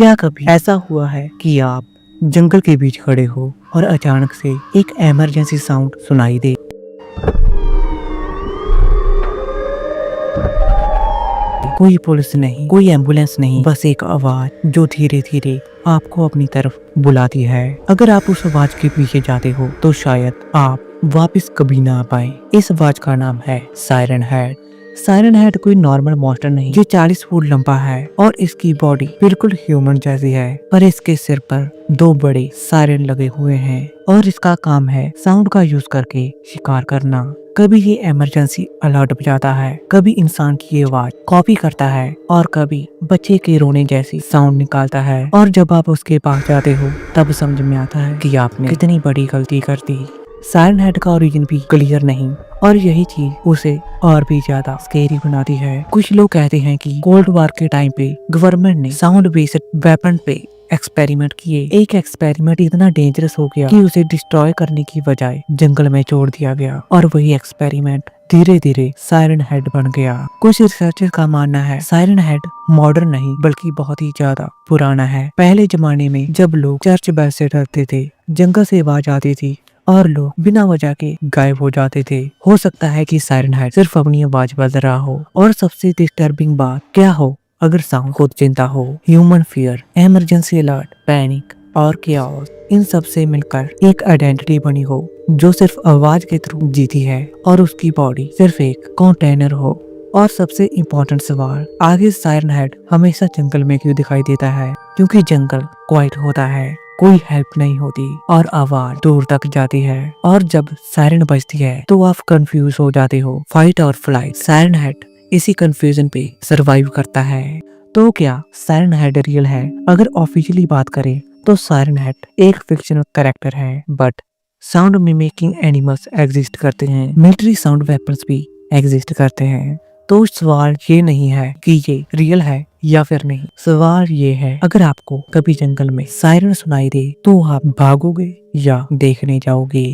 क्या कभी ऐसा हुआ है कि आप जंगल के बीच खड़े हो और अचानक से एक इमरजेंसी साउंड सुनाई दे? कोई पुलिस नहीं, कोई एम्बुलेंस नहीं, बस एक आवाज जो धीरे धीरे आपको अपनी तरफ बुलाती है। अगर आप उस आवाज के पीछे जाते हो तो शायद आप वापस कभी ना आ पाए। इस आवाज का नाम है सायरन हेड। सायरन हेड कोई नॉर्मल मॉन्स्टर नहीं, ये 40 फुट लंबा है और इसकी बॉडी बिल्कुल ह्यूमन जैसी है, पर इसके सिर पर 2 बड़े सायरन लगे हुए हैं और इसका काम है साउंड का यूज करके शिकार करना। कभी ये इमरजेंसी अलर्ट बजाता है, कभी इंसान की आवाज कॉपी करता है और कभी बच्चे के रोने जैसी साउंड निकालता है। और जब आप उसके पास जाते हो तब समझ में आता है कि आपने कितनी बड़ी गलती कर दी। सायरन हेड का ओरिजिन भी क्लियर नहीं और यही चीज उसे और भी ज्यादा स्केरी बनाती है। कुछ लोग कहते हैं कि कोल्ड वॉर के टाइम पे गवर्नमेंट ने साउंड बेस्ड वेपन पे एक्सपेरिमेंट किए। एक एक्सपेरिमेंट इतना डेंजरस हो गया कि उसे डिस्ट्रॉय करने की बजाय जंगल में छोड़ दिया गया और वही एक्सपेरिमेंट धीरे धीरे सायरन हेड बन गया। कुछ रिसर्चर्स का मानना है सायरन हेड मॉडर्न नहीं बल्कि बहुत ही ज्यादा पुराना है। पहले जमाने में जब लोग चर्च बेल से डरते थे, जंगल से आवाज आती थी और लोग बिना वजह के गायब हो जाते थे। हो सकता है कि सायरन हेड सिर्फ अपनी आवाज बदल रहा हो। और सबसे डिस्टर्बिंग बात क्या हो अगर साउंड खुद चिंता हो, human fear, emergency alert, panic और chaos, इन सब से मिलकर एक आइडेंटिटी बनी हो जो सिर्फ आवाज के थ्रू जीती है और उसकी बॉडी सिर्फ एक कंटेनर हो। और सबसे इम्पोर्टेंट सवाल, आगे सायरन हेड हमेशा जंगल में क्यों दिखाई देता है? क्योंकि जंगल क्वाइट होता है, कोई हेल्प नहीं होती और आवाज दूर तक जाती है। और जब सायरन बजती है तो आप कंफ्यूज हो जाते हो, फाइट और फ्लाइट। सायरन हेड इसी कंफ्यूजन पे सरवाइव करता है। तो क्या सायरन हेड रियल है? अगर ऑफिशियली बात करें तो सायरन हेड एक फिक्शनल कैरेक्टर है, but sound mimicking animals exist करते हैं, मिलिट्री साउंड वेपन्स भी एग्जिस्ट करते हैं। तो सवाल ये नहीं है कि ये रियल है या फिर नहीं, सवाल ये है अगर आपको कभी जंगल में सायरन सुनाई दे तो आप भागोगे या देखने जाओगे?